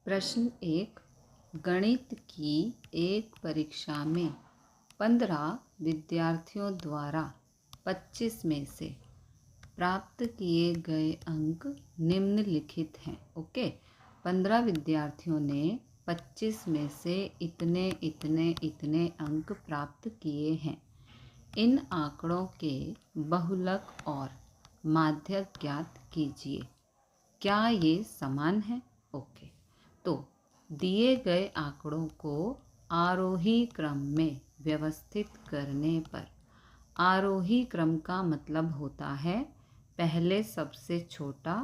प्रश्न 1। गणित की एक परीक्षा में 15 विद्यार्थियों द्वारा 25 में से प्राप्त किए गए अंक निम्नलिखित हैं। ओके, 15 विद्यार्थियों ने 25 में से इतने इतने इतने अंक प्राप्त किए हैं। इन आंकड़ों के बहुलक और माध्यक ज्ञात कीजिए। क्या ये समान है? ओके, तो दिए गए आंकड़ों को आरोही क्रम में व्यवस्थित करने पर, आरोही क्रम का मतलब होता है पहले सबसे छोटा,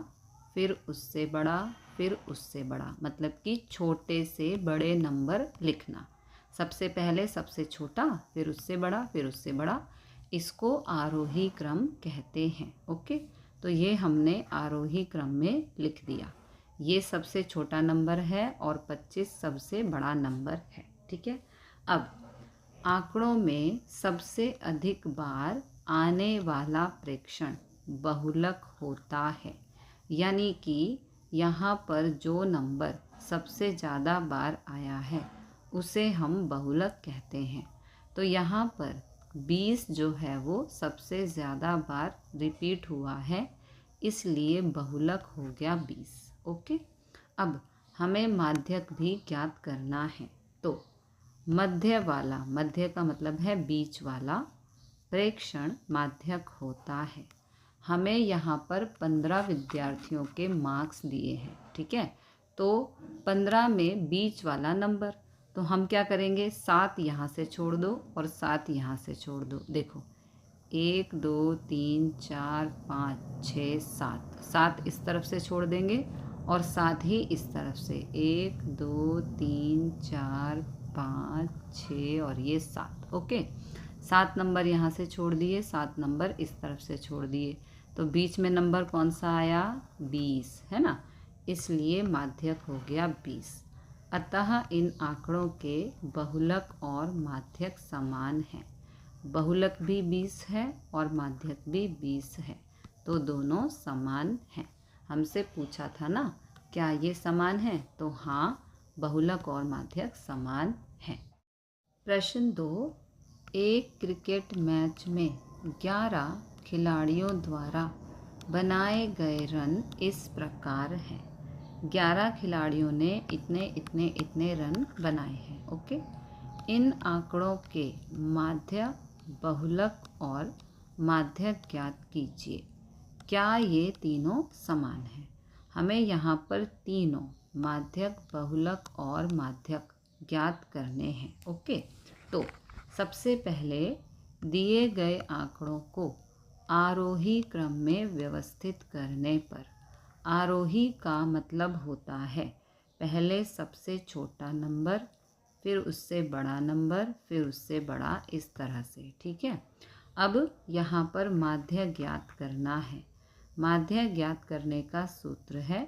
फिर उससे बड़ा, फिर उससे बड़ा, मतलब कि छोटे से बड़े नंबर लिखना। सबसे पहले सबसे छोटा, फिर उससे बड़ा, फिर उससे बड़ा, इसको आरोही क्रम कहते हैं। ओके, तो ये हमने आरोही क्रम में लिख दिया। ये सबसे छोटा नंबर है और 25 सबसे बड़ा नंबर है। ठीक है, अब आंकड़ों में सबसे अधिक बार आने वाला प्रेक्षण बहुलक होता है, यानी कि यहाँ पर जो नंबर सबसे ज़्यादा बार आया है उसे हम बहुलक कहते हैं। तो यहाँ पर 20 जो है वो सबसे ज़्यादा बार रिपीट हुआ है, इसलिए बहुलक हो गया 20। ओके, अब हमें माध्यक भी ज्ञात करना है। तो मध्य वाला, मध्य का मतलब है बीच वाला, प्रेक्षण माध्यक होता है। हमें यहाँ पर 15 विद्यार्थियों के मार्क्स दिए हैं। ठीक है, तो 15 में बीच वाला नंबर, तो हम क्या करेंगे, 7 यहाँ से छोड़ दो और 7 यहाँ से छोड़ दो। देखो 1 2 3 4 5 6 7, 7 इस तरफ से छोड़ देंगे और 7 ही इस तरफ से, 1 2 3 4 5 6 और ये 7। ओके, 7 नंबर यहाँ से छोड़ दिए, 7 नंबर इस तरफ से छोड़ दिए, तो बीच में नंबर कौन सा आया, 20 है ना, इसलिए माध्यक हो गया 20। अतः इन आंकड़ों के बहुलक और माध्यक समान हैं। बहुलक भी 20 है और माध्यक भी 20 है, तो दोनों समान हैं। हमसे पूछा था ना क्या ये समान है, तो हाँ, बहुलक और माध्यक समान हैं। प्रश्न 2। एक क्रिकेट मैच में 11 खिलाड़ियों द्वारा बनाए गए रन इस प्रकार हैं। 11 खिलाड़ियों ने इतने इतने इतने रन बनाए हैं। ओके, इन आंकड़ों के माध्य, बहुलक और माध्यक ज्ञात कीजिए। क्या ये तीनों समान हैं? हमें यहाँ पर तीनों माध्यक, बहुलक और माध्यक ज्ञात करने हैं। ओके, तो सबसे पहले दिए गए आंकड़ों को आरोही क्रम में व्यवस्थित करने पर, आरोही का मतलब होता है पहले सबसे छोटा नंबर, फिर उससे बड़ा नंबर, फिर उससे बड़ा, इस तरह से। ठीक है, अब यहाँ पर माध्य ज्ञात करना है। माध्य ज्ञात करने का सूत्र है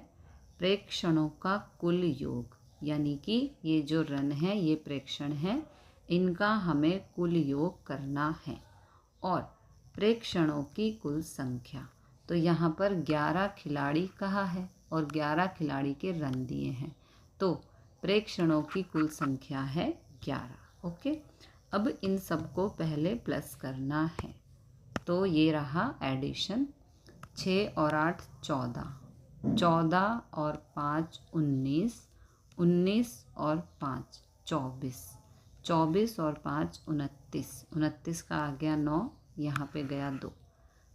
प्रेक्षणों का कुल योग, यानी कि ये जो रन है ये प्रेक्षण है, इनका हमें कुल योग करना है, और प्रेक्षणों की कुल संख्या। तो यहाँ पर 11 खिलाड़ी कहा है और 11 खिलाड़ी के रन दिए हैं, तो प्रेक्षणों की कुल संख्या है 11। ओके, अब इन सबको पहले प्लस करना है, तो ये रहा एडिशन। 6 और 8 14, 14 और 5 19, 19 और 5 24, 24 और 5 29, 29 का आ गया 9, यहाँ पे गया 2,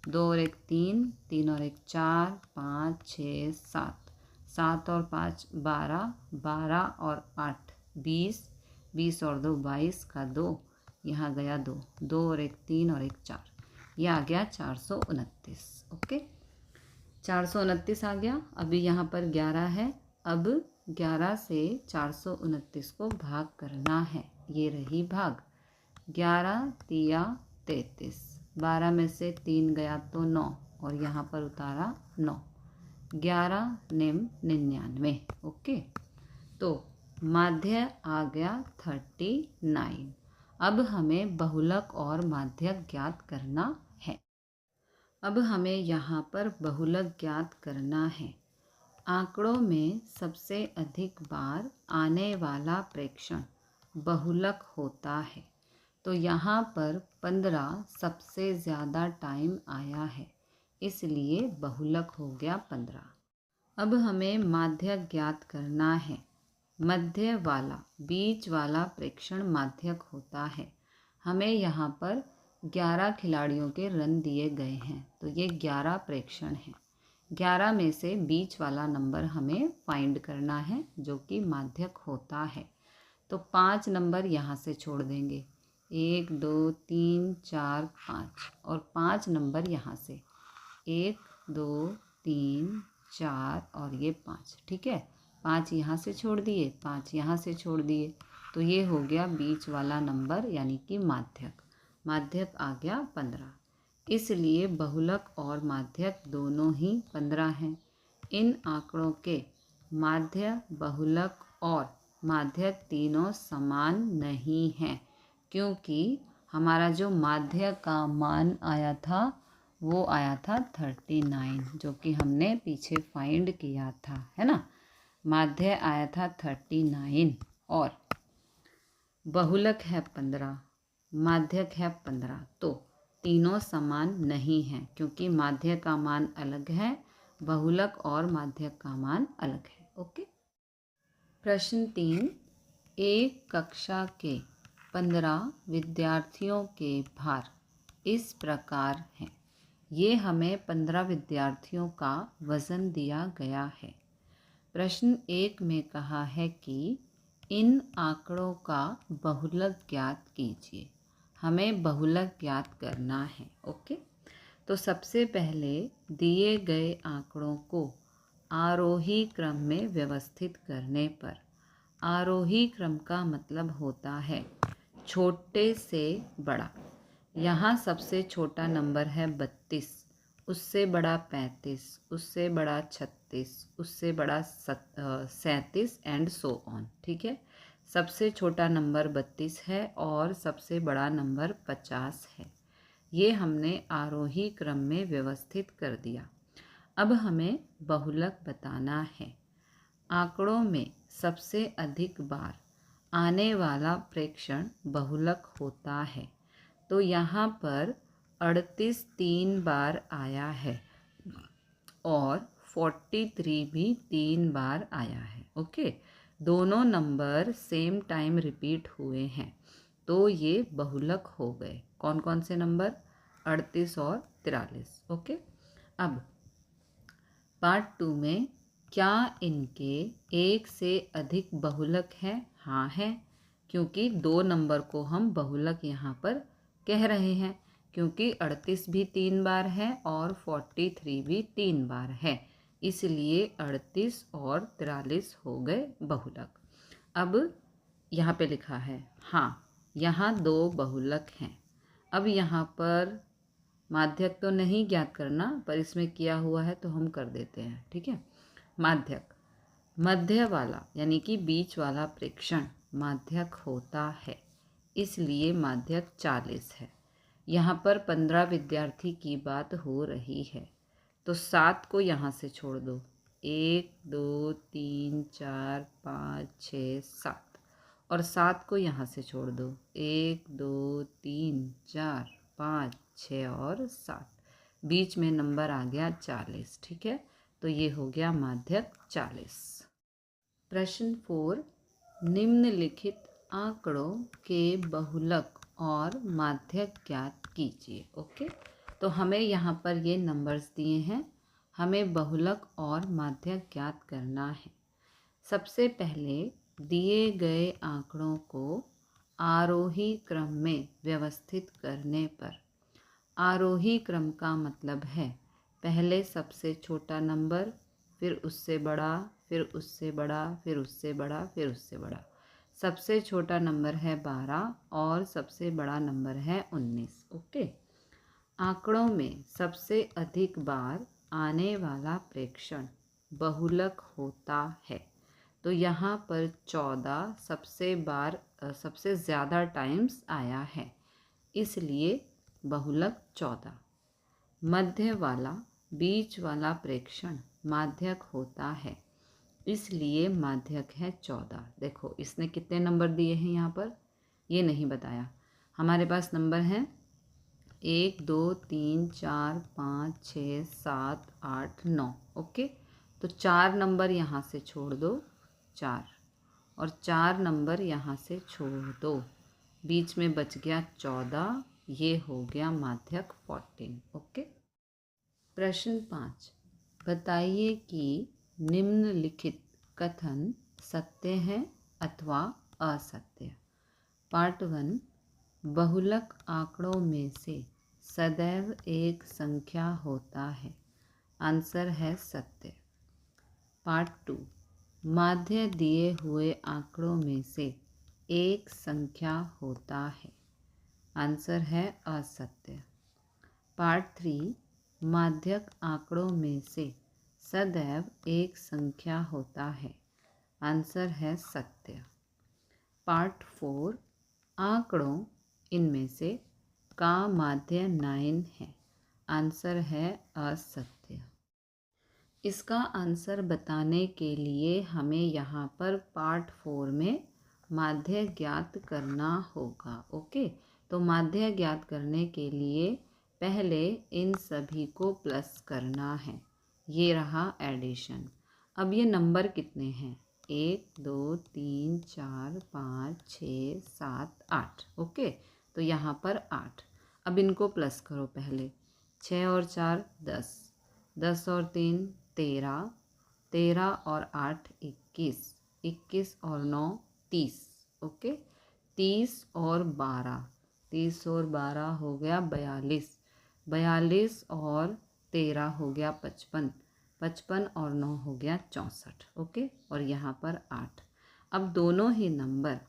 2 और 1 3, 3 और 1 4 5 6 7, 7 और 5 12, 12 और 8 20, 20 और 2 22 का 2, यहाँ गया 2, 2 और 1 3 और 1 4, यह आ गया 429। ओके, 429 आ गया। अभी यहाँ पर 11 है, अब 11 से 429 को भाग करना है, ये रही भाग। 11 तिया 33, 12 में से 3 गया तो 9 और यहाँ पर उतारा 9, 11 निम 99। ओके, तो माध्य आ गया 39। अब हमें बहुलक और माध्यक ज्ञात करना है। अब हमें यहाँ पर बहुलक ज्ञात करना है। आंकड़ों में सबसे अधिक बार आने वाला प्रेक्षण बहुलक होता है। तो यहाँ पर 15 सबसे ज़्यादा टाइम आया है, इसलिए बहुलक हो गया 15। अब हमें माध्यक ज्ञात करना है। मध्य वाला, बीच वाला प्रेक्षण माध्यक होता है। हमें यहाँ पर 11 खिलाड़ियों के रन दिए गए हैं, तो ये 11 प्रेक्षण हैं। 11 में से बीच वाला नंबर हमें फाइंड करना है, जो कि माध्यक होता है। तो 5 नंबर यहाँ से छोड़ देंगे, 1 2 3 4 5, और 5 नंबर यहाँ से 1 2 3 4 और ये 5, ठीक है। 5 यहाँ से छोड़ दिए, 5 यहाँ से छोड़ दिए, तो ये हो गया बीच वाला नंबर यानी कि माध्यक। माध्यक आ गया 15, इसलिए बहुलक और माध्यक दोनों ही 15 हैं। इन आंकड़ों के माध्य, बहुलक और माध्यक तीनों समान नहीं हैं, क्योंकि हमारा जो माध्य का मान आया था वो आया था 39, जो कि हमने पीछे फाइंड किया था, है ना। माध्य आया था 39 और बहुलक है 15, माध्यक है 15, तो तीनों समान नहीं हैं, क्योंकि माध्य का मान अलग है, बहुलक और माध्यक का मान अलग है। ओके। प्रश्न 3, एक कक्षा के 15 विद्यार्थियों के भार इस प्रकार हैं। ये हमें 15 विद्यार्थियों का वज़न दिया गया है। प्रश्न 1 में कहा है कि इन आंकड़ों का बहुलक ज्ञात कीजिए। हमें बहुलक ज्ञात करना है। ओके, तो सबसे पहले दिए गए आंकड़ों को आरोही क्रम में व्यवस्थित करने पर, आरोही क्रम का मतलब होता है छोटे से बड़ा। यहाँ सबसे छोटा नंबर है 32, उससे बड़ा 35, उससे बड़ा 36, उससे बड़ा 37 एंड सो ऑन, ठीक है। सबसे छोटा नंबर 32 है और सबसे बड़ा नंबर 50 है। ये हमने आरोही क्रम में व्यवस्थित कर दिया। अब हमें बहुलक बताना है। आंकड़ों में सबसे अधिक बार आने वाला प्रेक्षण बहुलक होता है। तो यहाँ पर 38 3 बार आया है और 43 भी 3 बार आया है। ओके, दोनों नंबर सेम टाइम रिपीट हुए हैं, तो ये बहुलक हो गए। कौन कौन से नंबर? 38 और 43। ओके, अब पार्ट 2 में क्या इनके एक से अधिक बहुलक हैं? हाँ है, क्योंकि 2 नंबर को हम बहुलक यहाँ पर कह रहे हैं, क्योंकि 38 भी 3 बार है और 43 भी 3 बार है, इसलिए 38 और 43 हो गए बहुलक। अब यहाँ पे लिखा है, हाँ यहाँ 2 बहुलक हैं। अब यहाँ पर माध्यक तो नहीं ज्ञात करना, पर इसमें किया हुआ है तो हम कर देते हैं, ठीक है। माध्यक, मध्य वाला यानी कि बीच वाला प्रेक्षण माध्यक होता है, इसलिए माध्यक 40 है। यहाँ पर 15 विद्यार्थी की बात हो रही है, तो 7 को यहाँ से छोड़ दो, 1 2 3 4 5 6 7, और 7 को यहाँ से छोड़ दो, 1 2 3 4 5 6 और 7, बीच में नंबर आ गया 40, ठीक है। तो ये हो गया माध्यक 40। प्रश्न 4, निम्नलिखित आंकड़ों के बहुलक और माध्यक ज्ञात कीजिए। ओके, तो हमें यहाँ पर ये नंबर्स दिए हैं, हमें बहुलक और माध्यक ज्ञात करना है। सबसे पहले दिए गए आंकड़ों को आरोही क्रम में व्यवस्थित करने पर, आरोही क्रम का मतलब है पहले सबसे छोटा नंबर, फिर उससे बड़ा, फिर उससे बड़ा, फिर उससे बड़ा, फिर उससे बड़ा। सबसे छोटा नंबर है 12 और सबसे बड़ा नंबर है 19। ओके, आंकड़ों में सबसे अधिक बार आने वाला प्रेक्षण बहुलक होता है। तो यहाँ पर 14 सबसे ज़्यादा टाइम्स आया है, इसलिए बहुलक 14। मध्य वाला, बीच वाला प्रेक्षण माध्यक होता है, इसलिए माध्यक है 14। देखो इसने कितने नंबर दिए हैं यहाँ पर, ये नहीं बताया। हमारे पास नंबर हैं 1 2 3 4 5 6 7 8 9। ओके, तो 4 नंबर यहाँ से छोड़ दो, 4, और 4 नंबर यहाँ से छोड़ दो, बीच में बच गया 14, ये हो गया माध्यक 14। ओके। प्रश्न 5, बताइए कि निम्नलिखित कथन सत्य है अथवा असत्य। पार्ट 1, बहुलक आंकड़ों में से सदैव एक संख्या होता है। आंसर है सत्य। पार्ट 2, माध्य दिए हुए आंकड़ों में से एक संख्या होता है। आंसर है असत्य। पार्ट 3, माध्यक आंकड़ों में से सदैव एक संख्या होता है। आंसर है सत्य। पार्ट 4, आंकड़ों इनमें से का माध्य 9 है। आंसर है असत्य। इसका आंसर बताने के लिए हमें यहाँ पर पार्ट 4 में माध्य ज्ञात करना होगा। ओके, तो माध्य ज्ञात करने के लिए पहले इन सभी को प्लस करना है। ये रहा एडिशन। अब ये नंबर कितने हैं, 1 2 3 4 5 6 7 8। ओके, तो यहाँ पर 8। अब इनको प्लस करो पहले, 6 और 4 10, 10 और 3 13, 13 और 8 21, 21 और 9 30। ओके, 30 और 12, 30 और 12 हो गया 42, 42 और 13 हो गया 55, 55 और 9 हो गया 64। ओके, और यहाँ पर 8। अब दोनों ही नंबर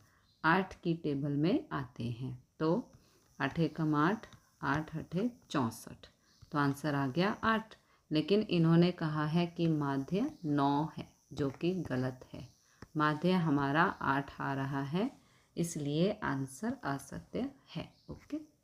8 की टेबल में आते हैं, तो 8 एकम 8, 8 8 64, तो आंसर आ गया 8। लेकिन इन्होंने कहा है कि माध्य 9 है, जो कि गलत है। माध्य हमारा 8 आ रहा है, इसलिए आंसर असत्य है। ओके।